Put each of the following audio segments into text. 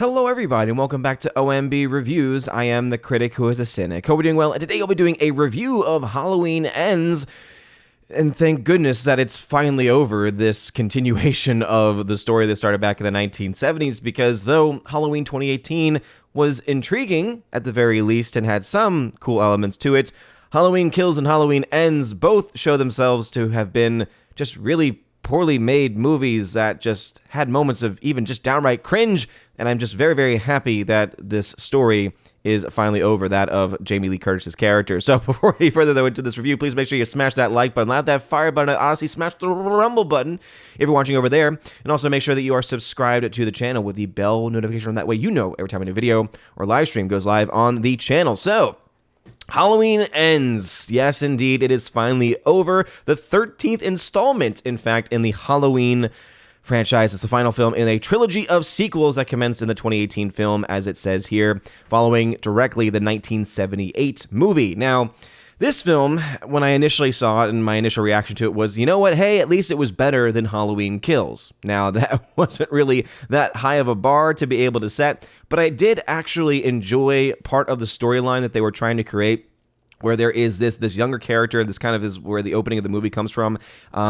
Hello everybody and welcome back to OMB Reviews. I am the critic who is a cynic. Hope you're doing well, and today I'll be doing a review of Halloween Ends. And thank goodness that it's finally over, this continuation of the story that started back in the 1970s, because though Halloween 2018 was intriguing at the very least and had some cool elements to it, Halloween Kills and Halloween Ends both show themselves to have been just really poorly made movies that just had moments of even just downright cringe, and I'm just very, very happy that this story is finally over, that of Jamie Lee Curtis's character. So before any further though into this review, please make sure you smash that like button, loud that fire button, and honestly smash the rumble button if you're watching over there, and also make sure that you are subscribed to the channel with the bell notification. That way you know every time a new video or live stream goes live on the channel. So Halloween Ends. Yes, indeed, it is finally over. The 13th installment, in fact, in the Halloween franchise. It's the final film in a trilogy of sequels that commenced in the 2018 film, as it says here, following directly the 1978 movie. Now, this film, when I initially saw it, and my initial reaction to it was, you know what, hey, at least it was better than Halloween Kills. Now, that wasn't really that high of a bar to be able to set, but I did actually enjoy part of the storyline that they were trying to create, where there is this younger character. This kind of is where the opening of the movie comes from.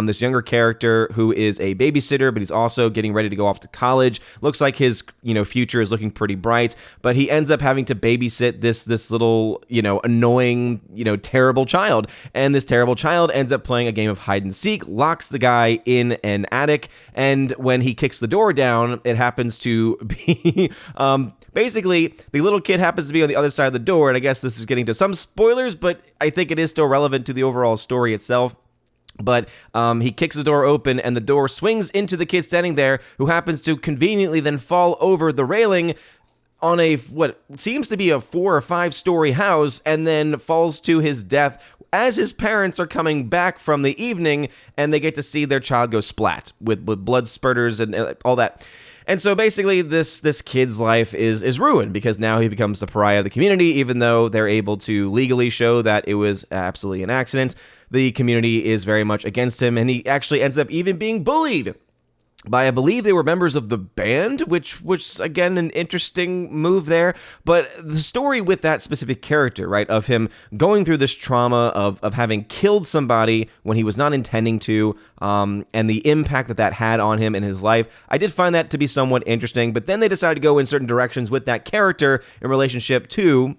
This younger character who is a babysitter, but he's also getting ready to go off to college. Looks like his future is looking pretty bright, but he ends up having to babysit this little annoying terrible child. And this terrible child ends up playing a game of hide and seek, locks the guy in an attic, and when he kicks the door down, it happens to be basically, the little kid happens to be on the other side of the door, and I guess this is getting to some spoilers, but I think it is still relevant to the overall story itself. But he kicks the door open, and the door swings into the kid standing there, who happens to conveniently then fall over the railing on a, what seems to be a 4 or 5 story house, and then falls to his death as his parents are coming back from the evening, and they get to see their child go splat with blood spurters and all that. And so basically this kid's life is ruined, because now he becomes the pariah of the community. Even though they're able to legally show that it was absolutely an accident, the community is very much against him, and he actually ends up even being bullied by, I believe they were members of the band, which again, an interesting move there. But the story with that specific character, right, of him going through this trauma of having killed somebody when he was not intending to, and the impact that had on him in his life, I did find that to be somewhat interesting. But then they decided to go in certain directions with that character in relationship to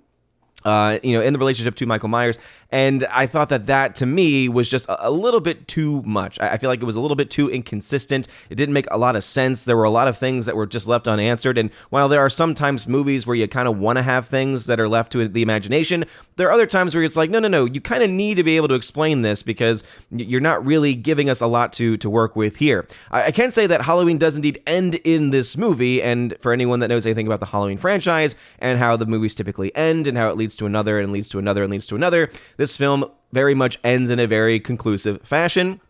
in the relationship to Michael Myers, and I thought that to me was just a little bit too much. I feel like it was a little bit too inconsistent. It didn't make a lot of sense. There were a lot of things that were just left unanswered, and while there are sometimes movies where you kind of want to have things that are left to the imagination, there are other times where it's like, no, you kind of need to be able to explain this, because you're not really giving us a lot to work with here. I can say that Halloween does indeed end in this movie, and for anyone that knows anything about the Halloween franchise and how the movies typically end and how it leads to another and leads to another and leads to another, this film very much ends in a very conclusive fashion.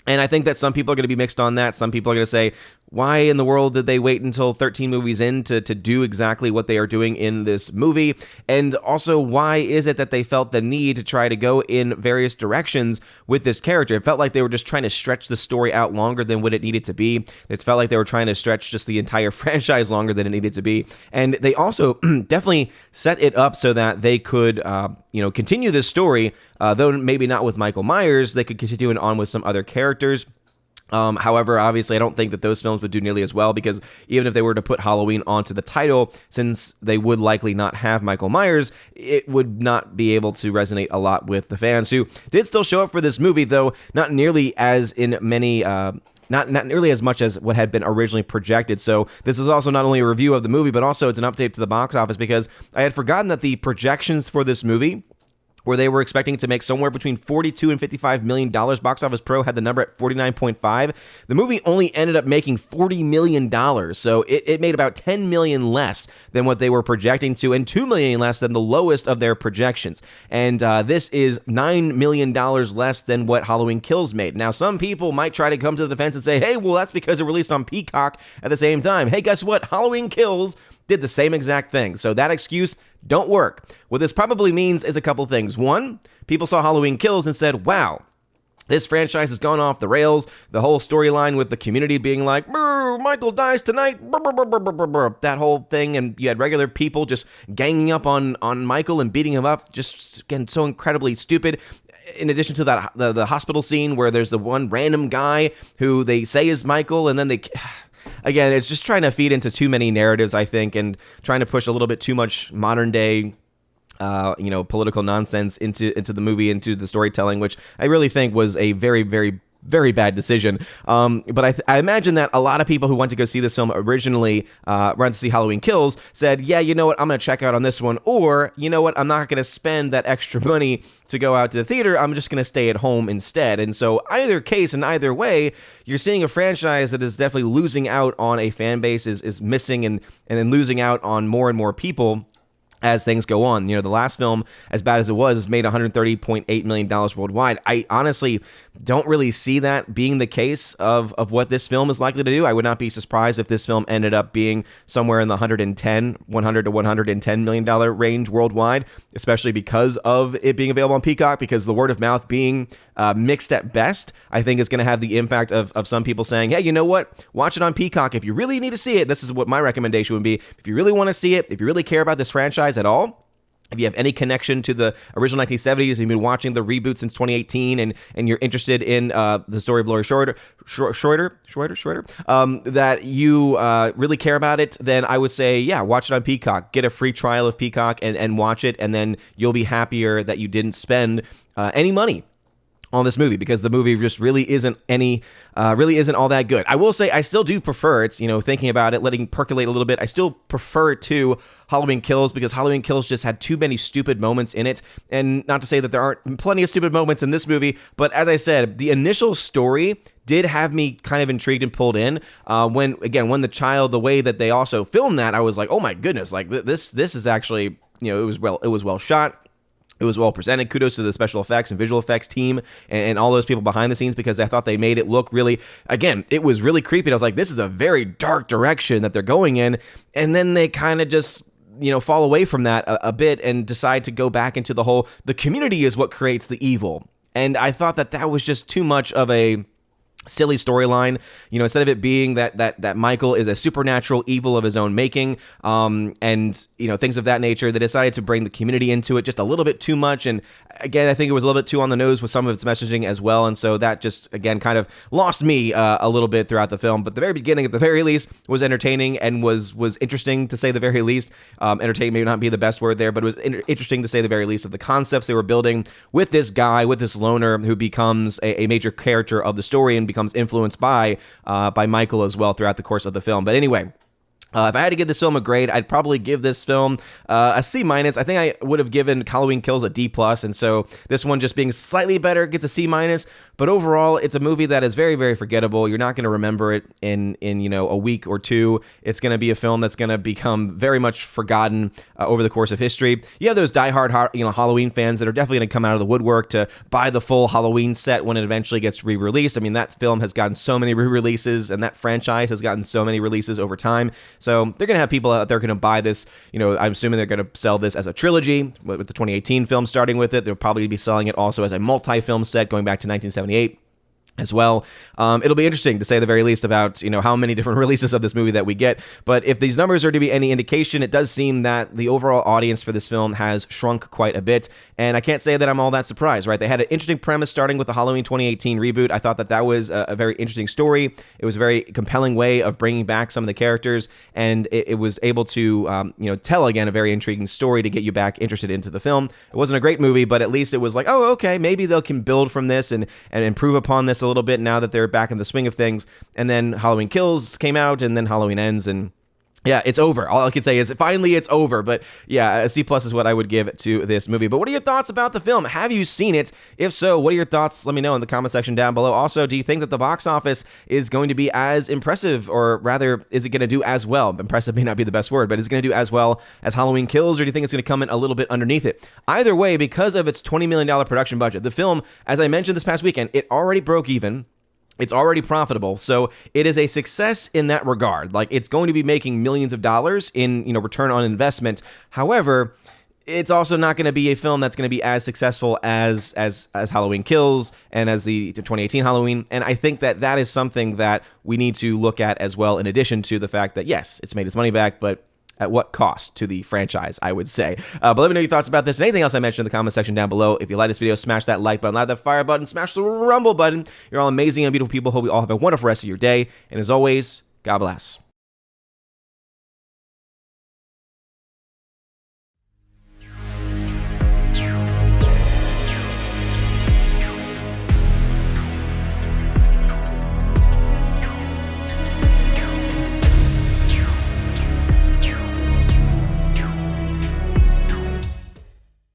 And I think that some people are going to be mixed on that. Some people are going to say, why in the world did they wait until 13 movies in to do exactly what they are doing in this movie? And also, why is it that they felt the need to try to go in various directions with this character? It felt like they were just trying to stretch the story out longer than what it needed to be. It felt like they were trying to stretch just the entire franchise longer than it needed to be. And they also definitely set it up so that they could continue this story, though maybe not with Michael Myers. They could continue it on with some other characters. However, obviously, I don't think that those films would do nearly as well, because even if they were to put Halloween onto the title, since they would likely not have Michael Myers, it would not be able to resonate a lot with the fans, who did still show up for this movie, though not nearly as in many... Not nearly as much as what had been originally projected. So this is also not only a review of the movie, but also it's an update to the box office, because I had forgotten that the projections for this movie, where they were expecting to make somewhere between $42 and $55 million. Box Office Pro had the number at 49.5. The movie only ended up making $40 million, so it made about $10 million less than what they were projecting to, and $2 million less than the lowest of their projections. And this is $9 million less than what Halloween Kills made. Now, some people might try to come to the defense and say, hey, well, that's because it released on Peacock at the same time. Hey, guess what? Halloween Kills did the same exact thing. So that excuse don't work. What this probably means is a couple things. One, people saw Halloween Kills and said, wow, this franchise has gone off the rails. The whole storyline with the community being like, Michael dies tonight. That whole thing, and you had regular people just ganging up on Michael and beating him up. Just, again, so incredibly stupid. In addition to that, the hospital scene where there's the one random guy who they say is Michael, and then they... Again, it's just trying to feed into too many narratives, I think, and trying to push a little bit too much modern day political nonsense into the movie, into the storytelling, which I really think was a very, very, very bad decision. But I imagine that a lot of people who went to go see this film originally, went to see Halloween Kills, said, yeah, you know what, I'm going to check out on this one, or, you know what, I'm not going to spend that extra money to go out to the theater, I'm just going to stay at home instead. And so either case and either way, you're seeing a franchise that is definitely losing out on a fan base, is missing and then losing out on more and more people as things go on. The last film, as bad as it was, made $130.8 million worldwide. I honestly don't really see that being the case of what this film is likely to do. I would not be surprised if this film ended up being somewhere in the $100 to $110 million range worldwide, especially because of it being available on Peacock, because the word of mouth being mixed at best, I think is going to have the impact of some people saying, hey, you know what? Watch it on Peacock. If you really need to see it, this is what my recommendation would be. If you really want to see it, if you really care about this franchise at all, if you have any connection to the original 1970s, and you've been watching the reboot since 2018, and you're interested in the story of Laurie Schroeder, that you really care about it, then I would say, yeah, watch it on Peacock. Get a free trial of Peacock and watch it, and then you'll be happier that you didn't spend any money on this movie, because the movie just really isn't all that good. I will say I still do prefer, it's, thinking about it, letting it percolate a little bit, I still prefer it to Halloween Kills, because Halloween Kills just had too many stupid moments in it. And not to say that there aren't plenty of stupid moments in this movie, but as I said, the initial story did have me kind of intrigued and pulled in. When the child, the way that they also filmed that, I was like, oh my goodness, like this is actually, it was well shot. It was well presented. Kudos to the special effects and visual effects team and all those people behind the scenes, because I thought they made it look really, again, it was really creepy. I was like, this is a very dark direction that they're going in. And then they kind of just, fall away from that a bit and decide to go back into the community is what creates the evil. And I thought that was just too much of a silly storyline. Instead of it being that Michael is a supernatural evil of his own making, and things of that nature, they decided to bring the community into it just a little bit too much. And again, I think it was a little bit too on the nose with some of its messaging as well. And so that just, again, kind of lost me a little bit throughout the film. But the very beginning, at the very least, was entertaining and was interesting, to say the very least. Entertaining may not be the best word there, but it was interesting, to say the very least, of the concepts they were building with this guy, with this loner who becomes a major character of the story and becomes influenced by Michael as well throughout the course of the film. But anyway, if I had to give this film a grade, I'd probably give this film a C-. I think I would have given Halloween Kills a D+, and so this one, just being slightly better, gets a C-. But overall, it's a movie that is very, very forgettable. You're not going to remember it in a week or two. It's going to be a film that's going to become very much forgotten over the course of history. You have those diehard Halloween fans that are definitely going to come out of the woodwork to buy the full Halloween set when it eventually gets re-released. I mean, that film has gotten so many re-releases, and that franchise has gotten so many releases over time. So they're going to have people out there going to buy this. I'm assuming they're going to sell this as a trilogy, with the 2018 film starting with it. They'll probably be selling it also as a multi-film set going back to 1978 as well. It'll be interesting, to say the very least, about how many different releases of this movie that we get. But if these numbers are to be any indication, it does seem that the overall audience for this film has shrunk quite a bit. And I can't say that I'm all that surprised, right? They had an interesting premise starting with the Halloween 2018 reboot. I thought that was a very interesting story. It was a very compelling way of bringing back some of the characters, and it was able to tell, again, a very intriguing story to get you back interested into the film. It wasn't a great movie, but at least it was like, oh, okay, maybe they can build from this and improve upon this a little bit now that they're back in the swing of things. And then Halloween Kills came out, and then Halloween Ends, and yeah, it's over. All I can say is finally it's over. But yeah, a C+ is what I would give to this movie. But what are your thoughts about the film? Have you seen it? If so, what are your thoughts? Let me know in the comment section down below. Also, do you think that the box office is going to be as impressive, or rather, is it going to do as well? Impressive may not be the best word, but is it going to do as well as Halloween Kills, or do you think it's going to come in a little bit underneath it? Either way, because of its $20 million production budget, the film, as I mentioned this past weekend, it already broke even. It's already profitable, so it is a success in that regard. Like, it's going to be making millions of dollars in, return on investment. However, it's also not going to be a film that's going to be as successful as Halloween Kills and as the 2018 Halloween. And I think that is something that we need to look at as well, in addition to the fact that, yes, it's made its money back, but at what cost to the franchise, I would say. But let me know your thoughts about this and anything else I mentioned in the comment section down below. If you like this video, smash that like button, like that fire button, smash the rumble button. You're all amazing and beautiful people. Hope we all have a wonderful rest of your day. And as always, God bless.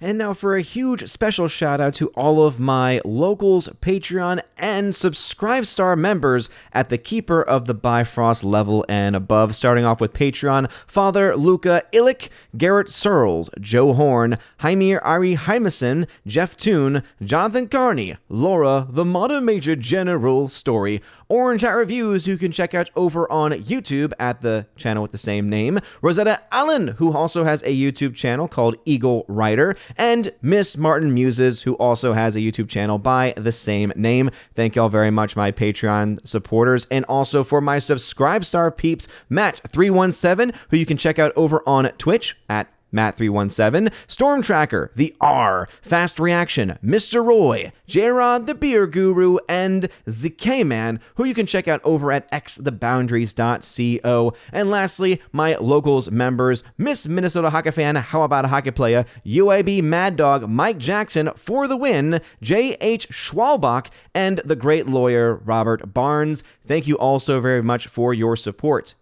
And now for a huge special shout out to all of my locals, Patreon, and Subscribestar members at the Keeper of the Bifrost level and above. Starting off with Patreon, Father Luca Illick, Garrett Searles, Joe Horn, Jaimir Ari Hymason, Jeff Toon, Jonathan Carney, Laura, the Modern Major General Story, Orange Hat Reviews, who you can check out over on YouTube at the channel with the same name, Rosetta Allen, who also has a YouTube channel called Eagle Rider, and Miss Martin Muses, who also has a YouTube channel by the same name. Thank y'all very much, my Patreon supporters. And also for my Subscribestar peeps, Matt317, who you can check out over on Twitch at Matt317, Storm Tracker, The R, Fast Reaction, Mr. Roy, J-Rod the Beer Guru, and ZK-Man, who you can check out over at xtheboundaries.co. And lastly, my locals members, Miss Minnesota Hockey Fan, How About a Hockey Player, UAB Mad Dog, Mike Jackson for the win, J.H. Schwalbach, and the great lawyer Robert Barnes. Thank you all so very much for your support.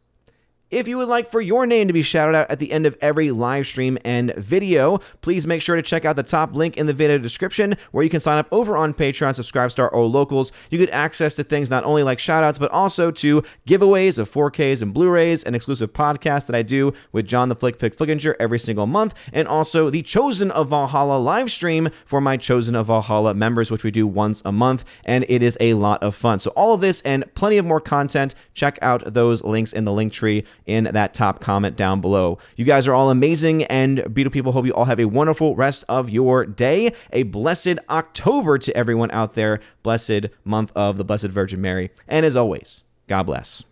If you would like for your name to be shouted out at the end of every live stream and video, please make sure to check out the top link in the video description where you can sign up over on Patreon, Subscribestar, or Locals. You get access to things not only like shoutouts, but also to giveaways of 4Ks and Blu-rays, an exclusive podcast that I do with John the Flick Pick Flickinger every single month, and also the Chosen of Valhalla live stream for my Chosen of Valhalla members, which we do once a month, and it is a lot of fun. So all of this and plenty of more content, check out those links in the link tree in that top comment down below. You guys are all amazing and beautiful people. Hope you all have a wonderful rest of your day. A blessed October to everyone out there. Blessed month of the Blessed Virgin Mary. And as always, God bless.